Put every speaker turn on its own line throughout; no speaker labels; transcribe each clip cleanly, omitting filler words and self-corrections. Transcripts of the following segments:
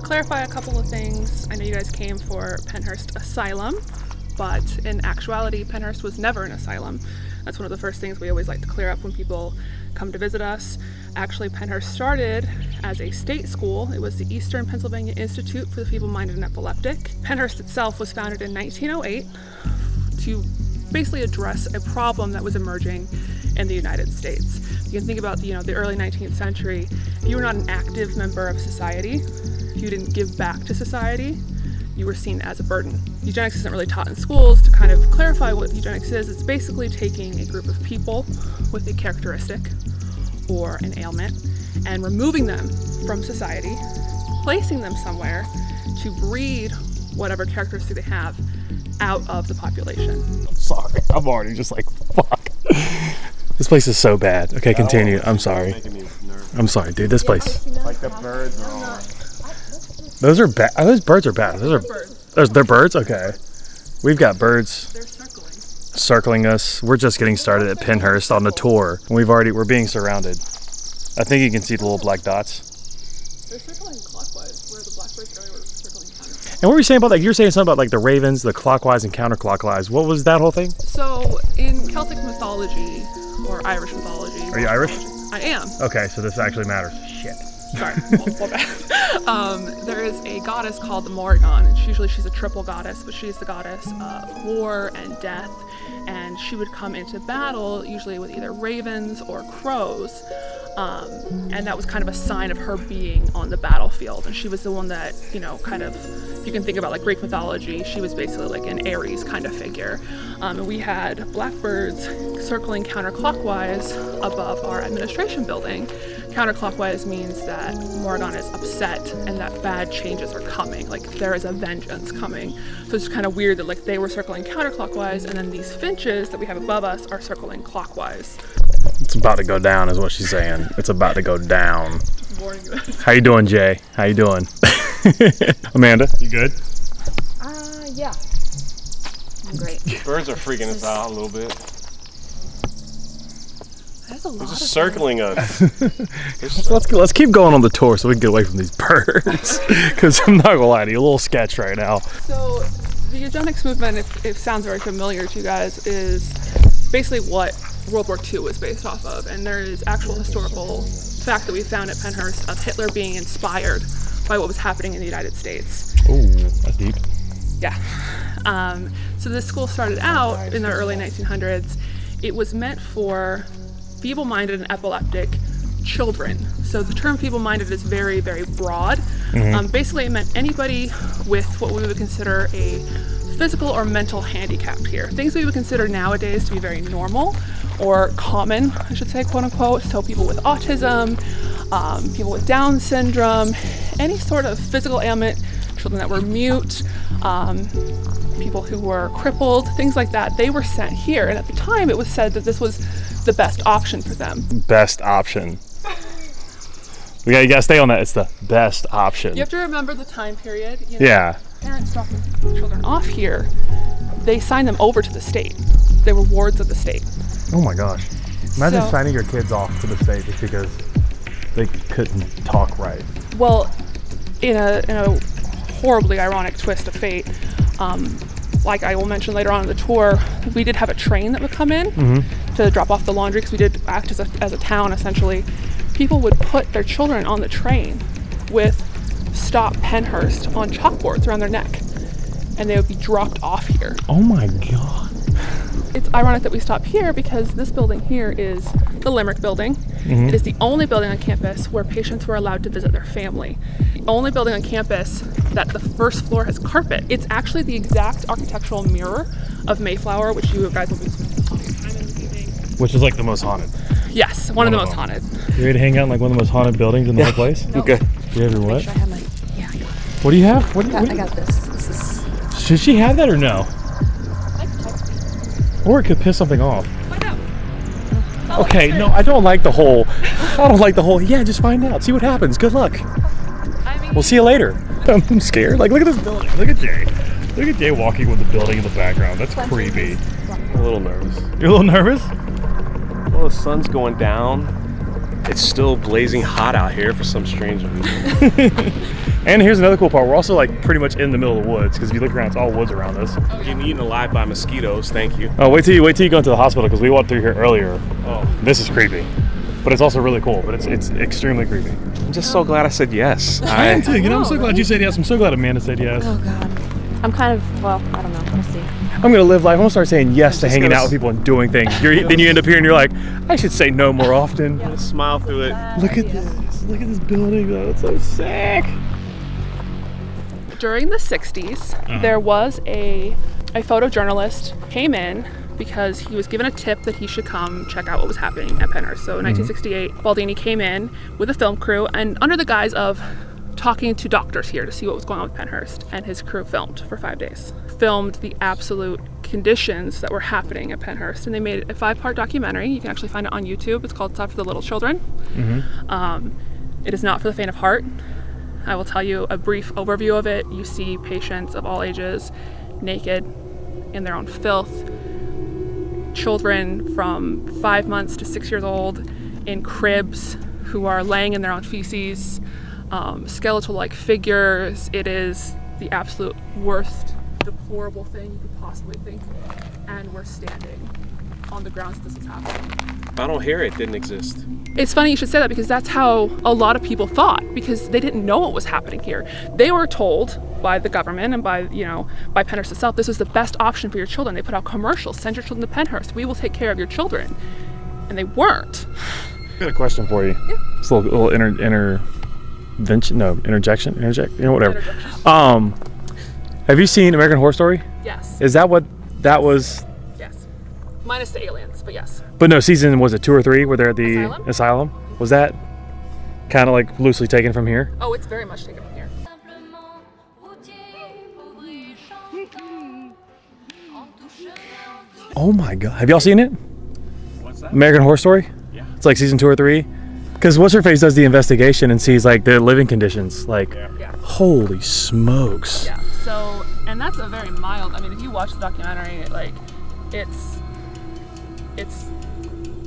clarify a couple of things. I know you guys came for Pennhurst Asylum, but in actuality, Pennhurst was never an asylum. That's one of the first things we always like to clear up when people come to visit us. Actually, Pennhurst started as a state school. It was the Eastern Pennsylvania Institute for the Feeble-Minded and Epileptic. Pennhurst itself was founded in 1908 to basically address a problem that was emerging in the United States. You can think about the early 19th century. If you were not an active member of society, if you didn't give back to society, you were seen as a burden. Eugenics isn't really taught in schools. To kind of clarify what eugenics is, it's basically taking a group of people with a characteristic or an ailment and removing them from society, placing them somewhere to breed whatever characteristic they have out of the population.
I'm sorry, I'm already just like, fuck. This place is so bad. Okay, continue. I'm sorry. I'm sorry, dude. This place.
Like the birds are all.
Those are bad. Those birds are bad. They're birds? Okay. We've got birds.
They're circling.
Circling us. We're just getting started at Pennhurst on the tour. And we're being surrounded. I think you can see the little black dots.
They're circling clockwise, where the blackbirds earlier were circling counterclockwise.
And what were you saying about, like, you were saying something about like the ravens, the clockwise and counterclockwise. What was that whole thing?
So in Celtic mythology, or Irish mythology.
Are you Irish?
I am.
Okay, so this actually matters. Shit.
Sorry, well bad. There is a goddess called the Morrigan, and she's a triple goddess, but she's the goddess of war and death, and she would come into battle usually with either ravens or crows, and that was kind of a sign of her being on the battlefield. And she was the one that, kind of, you can think about like Greek mythology, she was basically like an Ares kind of figure. And we had blackbirds circling counterclockwise above our administration building. Counterclockwise means that Morrigan is upset and that bad changes are coming, like there is a vengeance coming. So it's kind of weird that like they were circling counterclockwise and then these finches that we have above us are circling clockwise.
It's about to go down is what she's saying. It's about to go down. How you doing, Jay? How you doing? Amanda, you good?
Yeah. I'm great.
Birds are freaking us out a little bit.
That's a lot.
They're just circling us.
Let's keep going on the tour so we can get away from these birds. Because I'm not gonna lie to you, a little sketch right now.
So the eugenics movement, if it sounds very familiar to you guys, is basically what World War II was based off of. And there is actual historical fact that we found at Pennhurst of Hitler being inspired by what was happening in the United States.
Ooh, that's deep.
Yeah. So this school started out in the early 1900s. It was meant for feeble-minded and epileptic children. So the term feeble-minded is very, very broad. Basically it meant anybody with what we would consider a physical or mental handicap here. Things we would consider nowadays to be very normal or common, I should say, quote unquote. So people with autism, people with Down syndrome, any sort of physical ailment, children that were mute, people who were crippled, things like that, they were sent here. And at the time it was said that this was the best option for them.
Best option. You gotta stay on that. It's the best option.
You have to remember the time period.
Yeah.
Parents dropping children off here, they signed them over to the state. They were wards of the state.
Oh my gosh. Imagine signing your kids off to the state just because they couldn't talk right.
Well, in a horribly ironic twist of fate, like I will mention later on in the tour, we did have a train that would come in to drop off the laundry because we did act as a town essentially. People would put their children on the train with "Stop Pennhurst" on chalkboards around their neck, and they would be dropped off here.
Oh my God.
It's ironic that we stop here because this building here is the Limerick building. It is the only building on campus where patients were allowed to visit their family. The only building on campus that the first floor has carpet. It's actually the exact architectural mirror of Mayflower, which you guys will be spending time in this evening.
Which is like the most haunted.
Yes, one of the most haunted.
You ready to hang out in like one of the most haunted buildings in the whole place?
No.
Okay.
Do you have your what?
Sure I have my, yeah, I got it.
What do you have?
I got this. This is.
Should she have that or no? Or it could piss something off.
Find out.
Okay, no, I don't like the whole, yeah, just find out. See what happens. Good luck. We'll see you later. I'm scared. Like, look at this building. Look at Jay. Look at Jay walking with the building in the background. That's creepy.
I'm a little nervous.
You're a little nervous?
Well, the sun's going down. It's still blazing hot out here for some strange reason.
And here's another cool part. We're also like pretty much in the middle of the woods because if you look around, it's all woods around us.
We're getting eaten alive by mosquitoes. Thank you.
Oh, wait till you go into the hospital because we walked through here earlier. Oh, this is creepy, but it's also really cool. But it's extremely creepy.
I'm just so glad I said yes.
I am too. You know, I'm so glad you said yes. I'm so glad Amanda said yes.
Oh God. I'm kind of, well, I don't know. We'll see.
I'm gonna live life. I'm gonna start saying yes to hanging out with people and doing things. Then you end up here and you're like, I should say no more often.
Yeah. Smile through it.
Look at this. Look at this building though. It's so sick.
During the 60s, there was a photojournalist came in because he was given a tip that he should come check out what was happening at Pennhurst. So in 1968, Baldini came in with a film crew and under the guise of talking to doctors here to see what was going on with Pennhurst, and his crew filmed for 5 days. Filmed the absolute conditions that were happening at Pennhurst, and they made a 5-part documentary. You can actually find it on YouTube. It's called Stuff for the Little Children. It is not for the faint of heart. I will tell you a brief overview of it. You see patients of all ages naked in their own filth, children from 5 months to 6 years old in cribs who are laying in their own feces, skeletal-like figures. It is the absolute worst, deplorable thing you could possibly think, and we're standing on the grounds that this is happening.
If I don't hear it, it didn't exist.
It's funny you should say that because that's how a lot of people thought, because they didn't know what was happening here. They were told by the government and by Pennhurst itself, this was the best option for your children. They put out commercials, send your children to Pennhurst, we will take care of your children. And they weren't.
I got a question for you.
Yeah.
It's a little interjection, whatever. Have you seen American Horror Story?
Yes.
Is that what that was?
Yes. Minus the aliens, but yes.
But no, season, was it 2 or 3 where they're at the
Asylum?
asylum? Was that kind of like loosely taken from here?
Oh, it's very much taken from here.
Oh my God. Have y'all seen it?
What's that?
American Horror Story?
Yeah.
It's like season 2 or 3. Because What's-Her-Face does the investigation and sees like their living conditions. Like,
Yeah.
holy smokes.
Yeah. So, and that's a very mild, I mean, if you watch the documentary, like, it's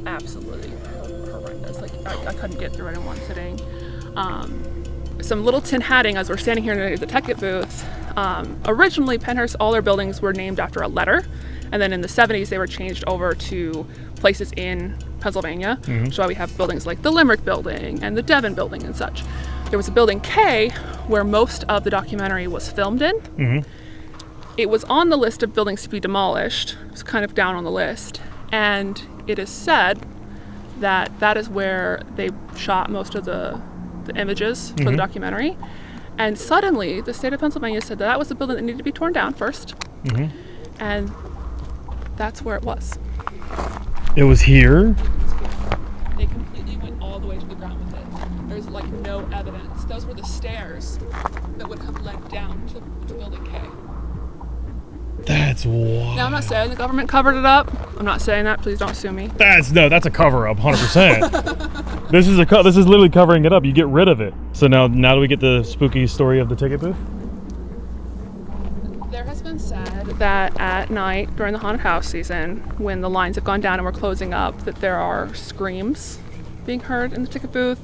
absolutely horrendous. Like, I couldn't get through it in one sitting. Some little tin hatting as we're standing here in the ticket booth. Originally, Pennhurst, all their buildings were named after a letter. And then in the 70s, they were changed over to places in Pennsylvania. Which is why we have buildings like the Limerick Building and the Devon Building and such. There was a building K where most of the documentary was filmed in. It was on the list of buildings to be demolished. It was kind of down on the list. And it is said that that is where they shot most of the images for the documentary. And suddenly, the state of Pennsylvania said that was the building that needed to be torn down first. And that's where it was.
It was here?
They completely went all the way to the ground with it. There's like no evidence. Those were the stairs that would have led down to building K.
That's wild.
Now, I'm not saying the government covered it up. I'm not saying that. Please don't sue me.
That's a cover up, 100%. This is literally covering it up. You get rid of it. So now do we get the spooky story of the ticket booth?
There has been said that at night during the haunted house season, when the lines have gone down and we're closing up, that there are screams being heard in the ticket booth.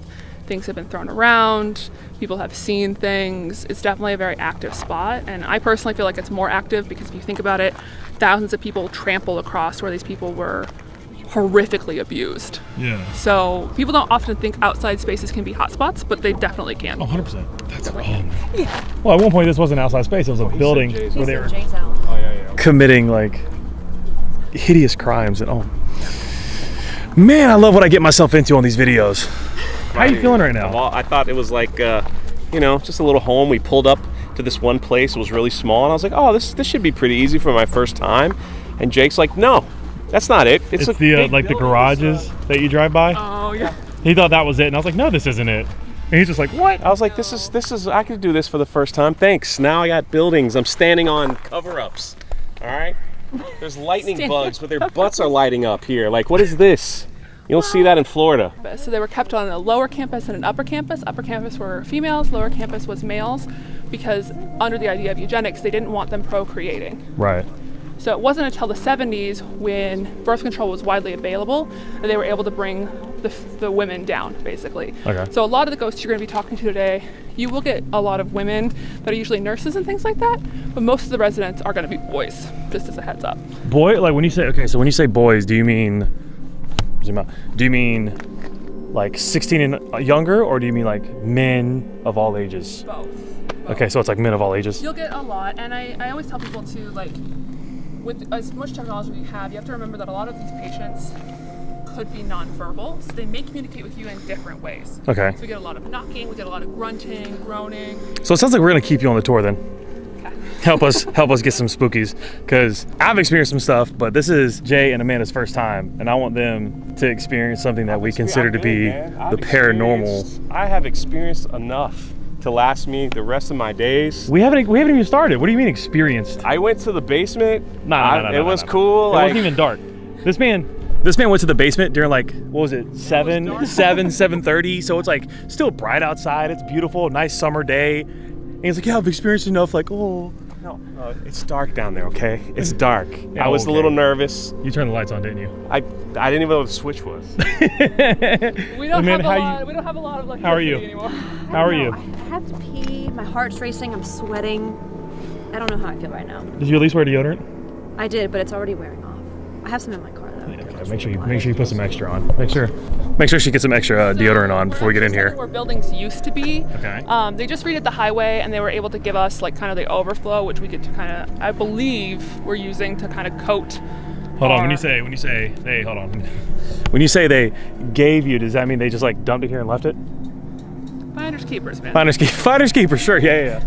Things have been thrown around. People have seen things. It's definitely a very active spot, and I personally feel like it's more active because if you think about it, thousands of people trample across where these people were horrifically abused.
Yeah.
So people don't often think outside spaces can be hotspots, but they definitely can.
Oh, 100%. That's Well, at one point this wasn't an outside space. It was a building where they were
Jay's out.
Oh, yeah.
committing like hideous crimes. And oh, man, I love what I get myself into on these videos. How are you feeling right now?
Well, I thought it was like, just a little home. We pulled up to this one place. It was really small. And I was like, oh, this should be pretty easy for my first time. And Jake's like, no, that's not it.
It's the like the garages that you drive by.
Oh yeah.
He thought that was it, and I was like, no, this isn't it. And he's just like, what?
I was like, this is, I could do this for the first time. Thanks. Now I got buildings. I'm standing on cover-ups. All right? There's lightning bugs, but their butts are lighting up here. Like, what is this? You don't see that in Florida.
So they were kept on a lower campus and an upper campus. Upper campus were females, lower campus was males, because under the idea of eugenics, they didn't want them procreating.
Right.
So it wasn't until the 70s when birth control was widely available that they were able to bring the women down, basically.
Okay.
So a lot of the ghosts you're going to be talking to today, you will get a lot of women that are usually nurses and things like that, but most of the residents are going to be boys, just as a heads up.
Boy, like when you say, okay, so when you say boys, do you mean, zoom out, do you mean like 16 and younger, or do you mean like men of all ages?
Both.
Okay, so it's like men of all ages.
You'll get a lot, and I always tell people to, like, with as much technology we have, you have to remember that a lot of these patients could be nonverbal, so they may communicate with you in different ways.
Okay.
So we get a lot of knocking, we get a lot of grunting, groaning.
So it sounds like we're gonna keep you on the tour then.
Okay.
Help us get some spookies, because I've experienced some stuff, but this is Jay and Amanda's first time, and I want them to experience something that we consider to be the paranormal.
I have experienced enough to last me the rest of my days.
We haven't even started. What do you mean experienced?
I went to the basement.
No,
it was cool.
It wasn't even dark. This man went to the basement during, like, what was it, 7:30, so it's like still bright outside, it's beautiful, nice summer day, and he's like, yeah, I've experienced enough, like, oh.
No, it's dark down there, okay? It's dark. Yeah, I was a little nervous.
You turned the lights on, didn't you?
I didn't even know what the switch was.
We don't have a lot of luck.
How are you?
Anymore.
How are you?
I have to pee, my heart's racing, I'm sweating. I don't know how I feel right now.
Did you at least wear deodorant?
I did, but it's already wearing off. I have some in my car though.
Okay, make sure you put some extra on. Make sure she gets some extra deodorant on before we get in here.
Where buildings used to be.
Okay.
They just redid the highway, and they were able to give us, like, kind of the overflow, which we get to kind of, I believe, we're using to kind of coat.
Hold on. When you say, hey, hold on. When you say they gave you, does that mean they just like dumped it here and left it?
Finders keepers, man.
Finders keepers, sure, yeah.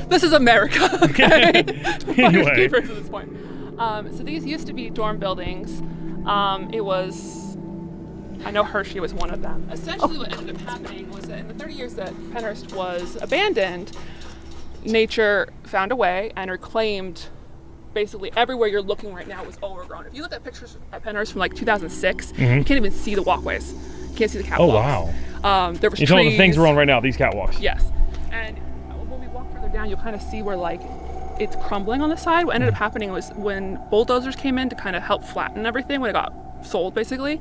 This is America, okay? Finders
Anyway.
keepers at this point. So these used to be dorm buildings. It was, I know Hershey was one of them. Essentially what ended up happening was that in the 30 years that Pennhurst was abandoned, nature found a way and reclaimed basically everywhere you're looking right now was overgrown. If you look at pictures at Pennhurst from like 2006, you can't even see the walkways. You can't see the catwalks.
Oh, wow.
There was
trees. You know the things we're on right now, these catwalks.
Yes. And when we walk further down, you'll kind of see where, like, it's crumbling on the side. What ended up happening was when bulldozers came in to kind of help flatten everything, when it got sold basically,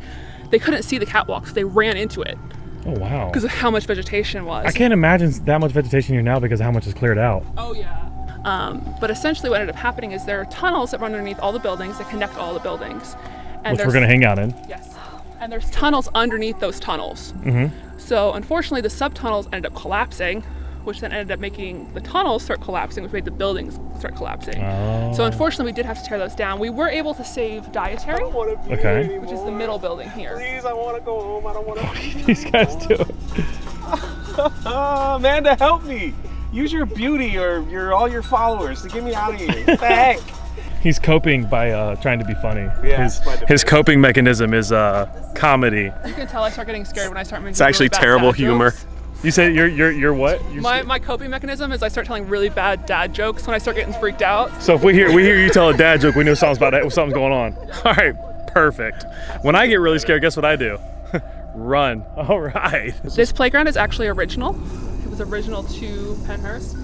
they couldn't see the catwalks. They ran into it.
Oh, wow.
Because of how much vegetation was.
I can't imagine that much vegetation here now because of how much is cleared out.
Oh, yeah. But essentially what ended up happening is there are tunnels that run underneath all the buildings that connect all the buildings. And
which we're going to hang out in.
Yes. And there's tunnels underneath those tunnels. So unfortunately the subtunnels ended up collapsing, which then ended up making the tunnels start collapsing, which made the buildings start collapsing.
Oh.
So unfortunately we did have to tear those down. We were able to save Dietary,
okay,
which is the middle building here.
Please, I want to go home. I don't want to.
What are these guys doing?
Amanda, help me. Use your beauty or all your followers to get me out of here. What the heck?
He's coping by trying to be funny.
Yeah,
his coping mechanism is comedy.
You can tell I start getting scared when I start making
It's actually
really bad
terrible
dad
humor.
jokes.
You said you're what?
My coping mechanism is I start telling really bad dad jokes when I start getting freaked out.
So if we hear you tell a dad joke, we know something's going on. All right, perfect. When I get really scared, guess what I do? Run. All right.
This playground is actually original. It was original to Pennhurst.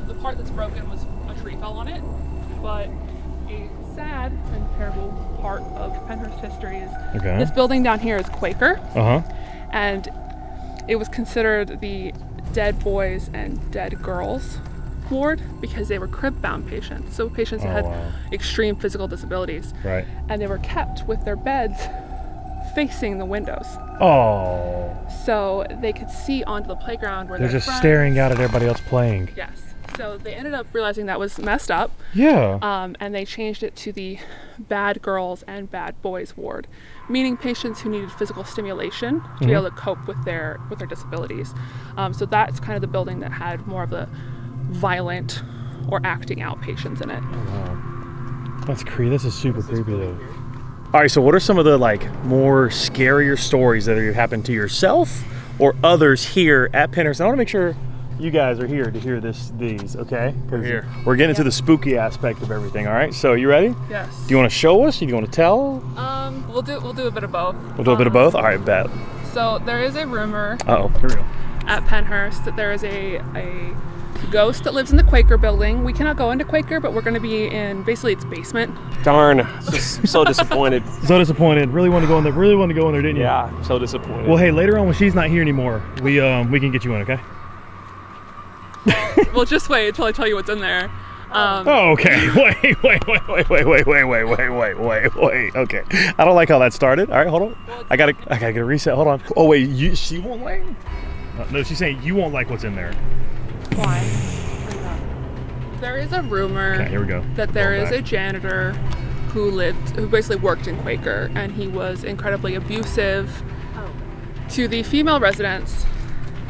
The part that's broken was a tree fell on it, but a sad and terrible part of Pennhurst history is this building down here is Quaker, and it was considered the dead boys and dead girls ward because they were crib-bound patients, so patients that had extreme physical disabilities,
right?
And they were kept with their beds facing the windows.
Oh.
So they could see onto the playground where
they're just staring out at everybody else playing.
Yes. So they ended up realizing that was messed up.
Yeah.
And they changed it to the bad girls and bad boys ward, meaning patients who needed physical stimulation to be able to cope with their disabilities. So that's kind of the building that had more of the violent or acting out patients in it.
Oh, wow. That's creepy. This is super creepy though. All right, so what are some of the like more scarier stories that have happened to yourself or others here at Pennhurst? I want to make sure you guys are here to hear these, okay?
We're here.
We're getting into the spooky aspect of everything, all right? So you ready?
Yes.
Do you want to show us? Do you want to tell?
We'll do a bit of both.
We'll do a bit of both? All right, bet.
So there is a rumor
Uh-oh, here we go.
at Pennhurst that there is a ghost that lives in the Quaker building. We cannot go into Quaker, but we're going to be in basically its basement.
Darn, so disappointed.
So disappointed. Really want to go in there. Really want to go in there, didn't you?
Yeah, so disappointed.
Well, hey, later on when she's not here anymore, we can get you in, okay?
Well, just wait until I tell you what's in there.
Oh, okay. Wait. Okay. I don't like how that started. All right, hold on. I gotta get a reset. Hold on. Oh wait, she won't like? No, she's saying you won't like what's in there.
Why?
There is a rumor
Okay, here we go.
that there is a janitor who basically worked in Quaker, and he was incredibly abusive to the female residents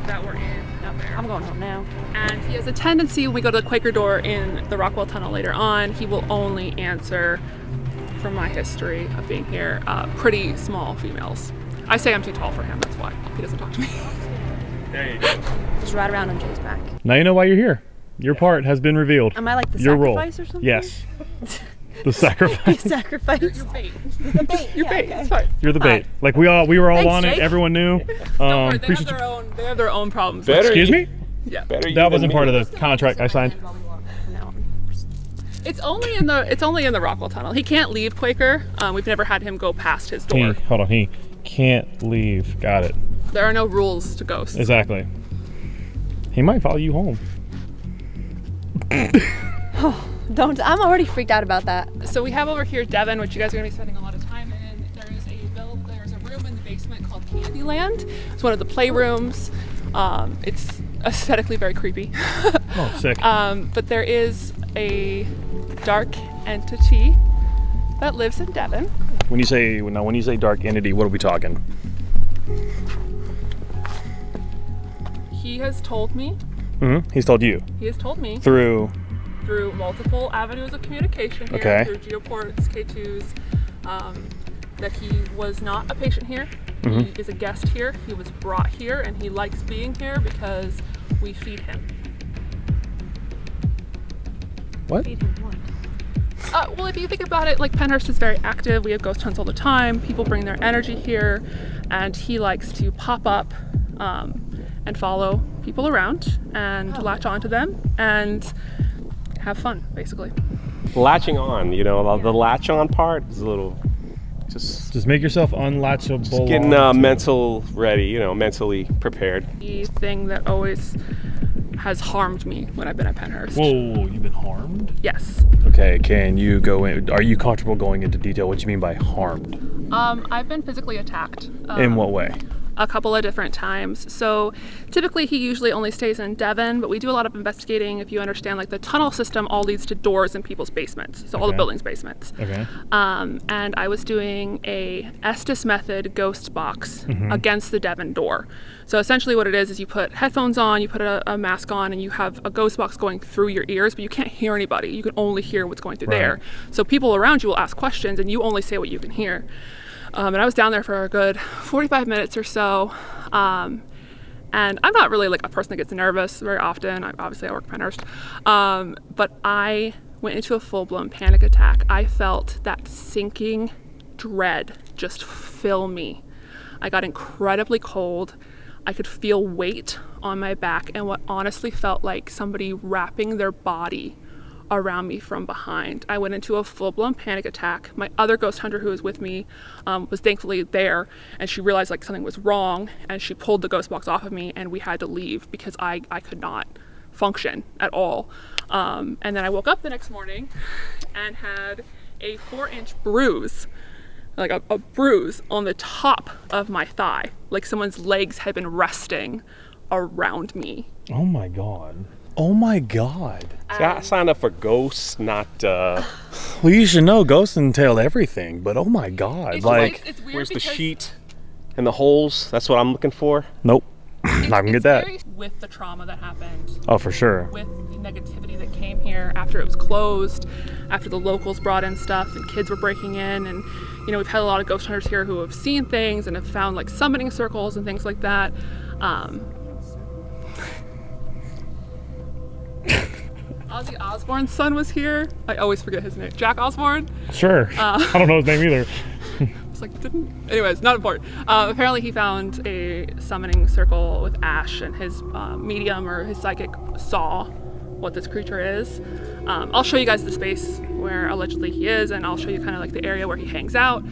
that were in out there.
I'm going home now.
And he has a tendency, when we go to the Quaker door in the Rockwell Tunnel later on, he will only answer, from my history of being here, pretty small females. I say I'm too tall for him, that's why he doesn't talk to me.
There you go.
Just ride around on Jay's back.
Now you know why you're here. Your part has been revealed.
Am I like the
Your
sacrifice
role.
or something?
Yes. The sacrifice.
Sacrifice.
You're bait.
The bait.
You're bait, it's fine.
You're the bait. Like we were all
Thanks,
on it.
Jake.
Everyone knew.
Don't worry,
appreciate you.
they have their own problems.
Better
Excuse me?
Yeah.
Better you
That
than
wasn't
me.
part of the contract I signed.
No.
It's only in the Rockwell Tunnel. He can't leave Quaker. We've never had him go past his door.
Hold on. He can't leave. Got it.
There are no rules to ghosts.
Exactly. He might follow you home.
Don't. I'm already freaked out about that.
So we have over here Devon, which you guys are going to be spending a lot of time in. There's a room in the basement called Candyland. It's one of the playrooms. It's aesthetically very creepy.
Oh, sick.
But there is a dark entity that lives in Devon.
When you say dark entity, what are we talking?
He has told me.
He's told you
He has told me
through.
through multiple avenues of communication here,
Okay.
through Geoports, K2s, that he was not a patient here.
Mm-hmm.
He is a guest here. He was brought here, and he likes being here because we feed him.
What?
Feed him what?
Well, if you think about it, like Pennhurst is very active. We have ghost hunts all the time. People bring their energy here, and he likes to pop up and follow people around and latch onto them and have fun, basically.
Latching on, you know, the latch on part is a little,
Just make yourself unlatchable.
getting mental ready, you know, mentally prepared.
The thing that always has harmed me when I've been at Pennhurst.
Whoa, you've been harmed?
Yes.
Okay, can you go in? Are you comfortable going into detail? What do you mean by harmed?
I've been physically attacked.
In what way?
A couple of different times. So typically he usually only stays in Devon, but we do a lot of investigating. If you understand, like the tunnel system all leads to doors in people's basements. So all the
Okay.
buildings' basements.
Okay.
And I was doing a Estes method ghost box against the Devon door. So essentially what it is you put headphones on, you put a mask on, and you have a ghost box going through your ears, but you can't hear anybody. You can only hear what's going through
Right.
there. So people around you will ask questions, and you only say what you can hear. And I was down there for a good 45 minutes or so. And I'm not really like a person that gets nervous very often. Obviously I work at Pennhurst. But I went into a full-blown panic attack. I felt that sinking dread just fill me. I got incredibly cold. I could feel weight on my back and what honestly felt like somebody wrapping their body around me from behind. I went into a full-blown panic attack. My other ghost hunter who was with me was thankfully there, and she realized like something was wrong, and she pulled the ghost box off of me, and we had to leave because I could not function at all. And then I woke up the next morning and had a 4-inch bruise, like a bruise on the top of my thigh, like someone's legs had been resting around me.
Oh my God. Oh my God.
See, I signed up for ghosts, not
Well, you should know ghosts entail everything, but oh my God.
It's
Like,
it's weird
where's the
because
sheet and the holes? That's what I'm looking for.
nope. Not gonna get
it's
that.
very- with the trauma that happened,
Oh, for sure.
with the negativity that came here after it was closed, after the locals brought in stuff and kids were breaking in, and you know, we've had a lot of ghost hunters here who have seen things and have found like summoning circles and things like that. Ozzy Osbourne's son was here. I always forget his name. Jack Osbourne.
Sure. I don't know his name either.
It's like, didn't. Anyways, not important. Apparently he found a summoning circle with ash, and his medium or his psychic saw what this creature is. I'll show you guys the space where allegedly he is, and I'll show you kind of like the area where he hangs out.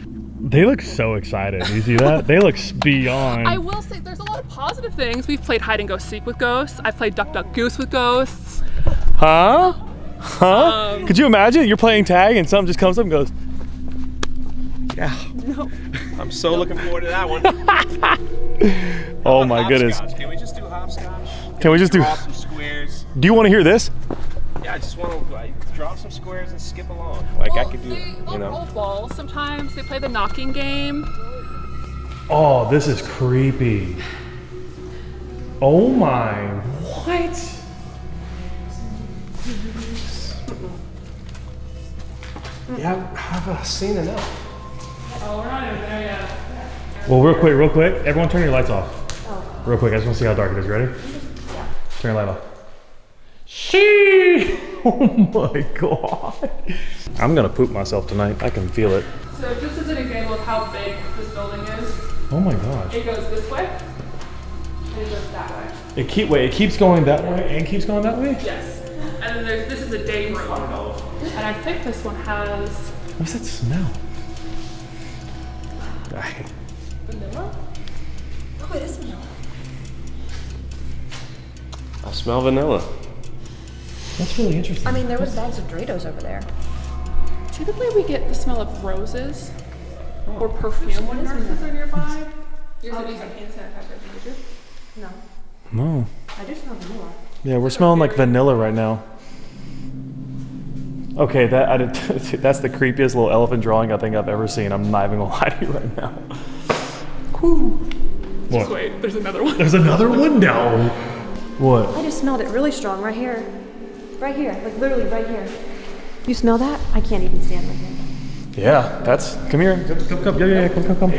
They look so excited. You see that? They look beyond.
I will say there's a lot of positive things. We've played hide and go seek with ghosts. I've played duck duck goose with ghosts.
Huh? Could you imagine? You're playing tag and something just comes up and goes, yeah.
No.
I'm so looking forward to that one.
Oh my goodness.
Can we just do hopscotch?
Can we just do
draw some squares?
Do you want to hear this?
Yeah, I just want to draw some squares and skip along. Like I could do,
They
you know.
roll balls sometimes. They play the knocking game.
Oh, this is creepy. Oh my. What?
Yeah, I've seen enough.
Oh, we're not even there yet.
Well, real quick. Everyone turn your lights off. Real quick, I just want to see how dark it is. Ready? Yeah. Turn your light off. She. Oh my god. I'm gonna poop myself tonight. I can feel it.
So just as an example of how big this building is,
Oh my gosh.
it goes this way, and it goes that way.
It keeps going that way and keeps going that way?
Yes. And then this is a day room. And I think this one has
What's that smell?
vanilla.
Oh, it is vanilla.
I smell vanilla.
That's really interesting.
I mean, there was bags of Draitos over there.
Typically we get the smell of roses or perfume when nurses are nearby. Yours would be some hand sanitizer, would you? No.
No.
I do smell vanilla.
Yeah, we're smelling like vanilla right now. Okay, that's the creepiest little elephant drawing I think I've ever seen. I'm not even gonna lie to you right now. Whew.
Just wait, there's another one.
There's another one? No. What?
I just smelled it really strong right here. Right here, like literally right here. You smell that? I can't even stand right here.
Yeah, that's. Come here. Come. Yeah, come.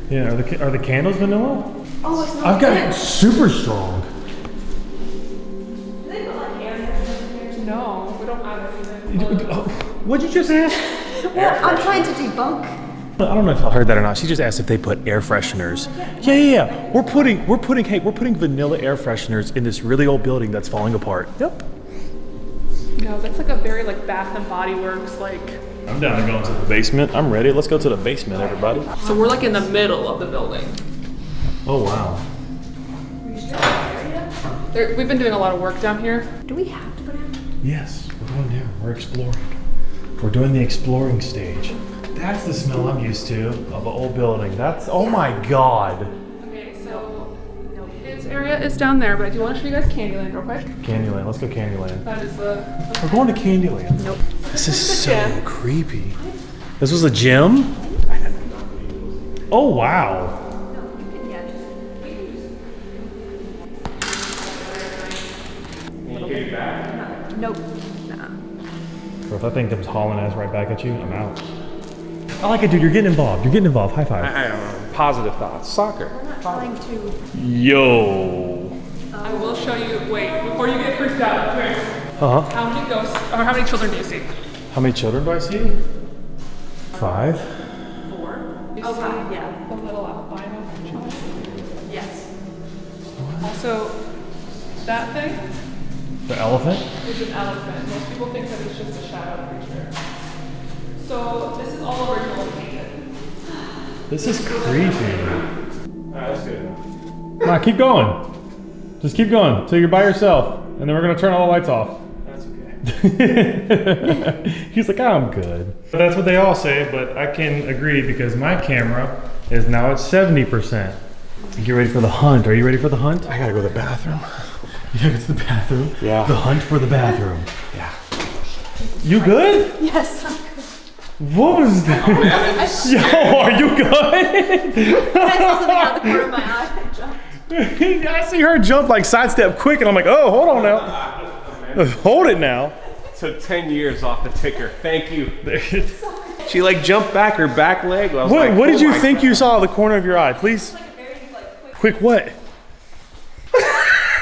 Yeah, are the candles vanilla?
Oh, I smell
I've got it super strong.
Do they put like air fresheners in here?
No, we don't have anything.
What'd you just ask?
Well, I'm trying to debunk.
I don't know if y'all heard that or not. She just asked if they put air fresheners. Yeah. We're putting vanilla air fresheners in this really old building that's falling apart. Yep.
No, that's like a very like Bath and Body Works like.
I'm down to go into the basement. I'm ready. Let's go to the basement, everybody.
So we're like in the middle of the building.
Oh wow.
We've been doing a lot of work down here.
Do we have to go down?
Yes, we're going down. We're exploring. We're doing the exploring stage. That's the smell I'm used to of an old building. That's, oh my god.
Okay, so his area is down there, but I do want to show you guys Candyland real quick.
Candyland, let's go Candyland.
That is the
We're going to Candyland.
Nope.
This is
the
so
gym.
creepy. This was a gym? Oh wow.
Nope. Nah.
Bro, if that thing comes hauling ass right back at you, I'm out. I like it, dude. You're getting involved. You're getting involved. High five.
I don't know. Positive thoughts. Soccer.
We're not trying to.
Yo.
I will show you. Wait, before you get freaked out, here.
Uh-huh.
How many ghosts or how many children do you see?
How many children do I see? 5.
4. You
Oh,
see
5, yeah.
the little albino child.
Yes.
Also, that thing
The elephant?
is an elephant. Most people think that it's just a shadow creature. So this is all original painted.
This is creepy.
Alright, that's good.
Nah, keep going. Just keep going till you're by yourself, and then we're gonna turn all the lights off.
That's okay.
He's like, I'm good. That's what they all say, but I can agree because my camera is now at 70%. Get ready for the hunt. Are you ready for the hunt?
I gotta go to the bathroom.
You gotta go to the bathroom?
Yeah.
The hunt for the bathroom.
Yeah.
You good?
Yes.
What was that? Yo, are you good?
I saw something out of the corner of my eye. I jumped.
I see her jump like sidestep quick, and I'm like, oh, hold on now. Hold it now.
Took 10 years off the ticker. Thank you. She like jumped back, her back leg. I was like,
What did
oh
you
my
think
God.
you saw out of the corner of your eye? Please. Quick what?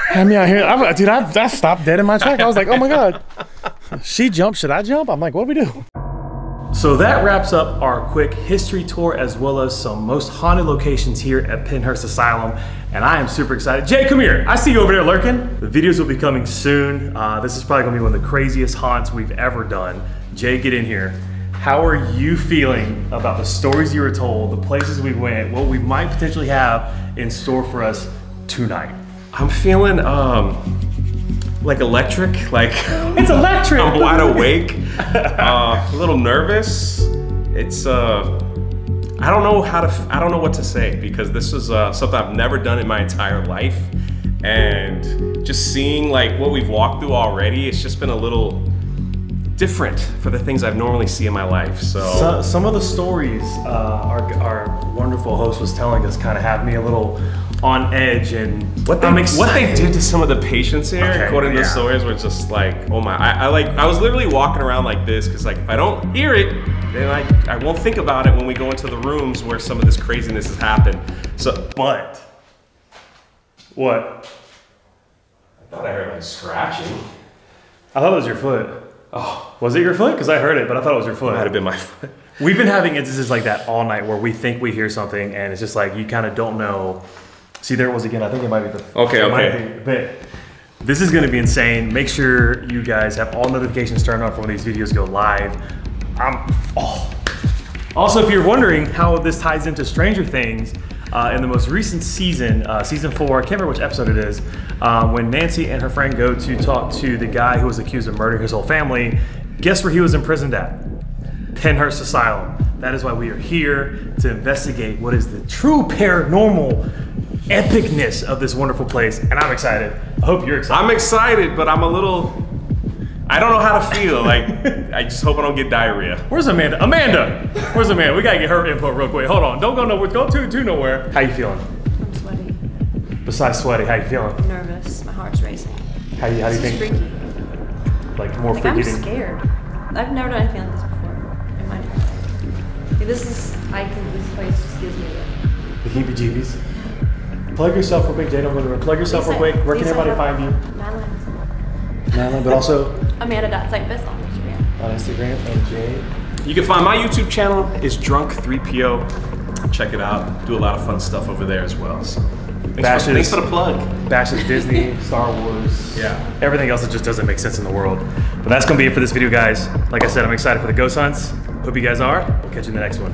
Had me out here. I stopped dead in my track. I was like, oh my God. She jumped. Should I jump? I'm like, what do we do? So that wraps up our quick history tour as well as some most haunted locations here at Pennhurst Asylum. And I am super excited. Jay, come here. I see you over there lurking. The videos will be coming soon. This is probably gonna be one of the craziest haunts we've ever done. Jay, get in here. How are you feeling about the stories you were told, the places we went, what we might potentially have in store for us tonight?
I'm feeling like electric, like
it's electric.
I'm wide awake, a little nervous. It's I don't know what to say, because this is something I've never done in my entire life, and just seeing like what we've walked through already, it's just been a little different for the things I've normally see in my life. So
some of the stories our wonderful host was telling us kind of have me a little on edge, and
what they did to some of the patients here, according to the stories, were just like, oh my! I was literally walking around like this, because like if I don't hear it, then I won't think about it when we go into the rooms where some of this craziness has happened. So,
but what?
I thought I heard like scratching.
I thought it was your foot.
Oh,
was it your foot? Because I heard it, but I thought it was your foot.
It might have been my foot.
We've been having instances like that all night where we think we hear something, and it's just like you kind of don't know. See, there it was again. I think it might be the.
Okay.
But this is going to be insane. Make sure you guys have all notifications turned on for when these videos go live. Also, if you're wondering how this ties into Stranger Things, in the most recent season, season 4, I can't remember which episode it is, when Nancy and her friend go to talk to the guy who was accused of murdering his whole family, guess where he was imprisoned at? Pennhurst Asylum. That is why we are here, to investigate what is the true paranormal epicness of this wonderful place, and I'm excited. I hope you're excited.
I'm excited, but I'm a little, I don't know how to feel. Like, I just hope I don't get diarrhea.
Where's Amanda? Amanda! Where's Amanda? We gotta get her input real quick. Hold on, don't go nowhere, go to nowhere. How you feeling?
I'm sweaty.
Besides sweaty, how you feeling?
I'm nervous. My heart's racing.
How do you think?
This is freaky.
Like more
like,
freaky?
I'm scared. I've never done anything like this before in my life. This place just gives me
the heebie-jeebies. Plug yourself real quick, Jay. Don't go to plug yourself real quick. Where can everybody find you? Madeline, but also
Amanda.Zeitfest on Instagram.
On Instagram, and Jay.
You can find my YouTube channel is Drunk3PO. Check it out. Do a lot of fun stuff over there as well. So thanks for the plug.
Bashes Disney, Star Wars,
yeah,
everything else that just doesn't make sense in the world. But that's gonna be it for this video, guys. Like I said, I'm excited for the ghost hunts. Hope you guys are. We'll catch you in the next one.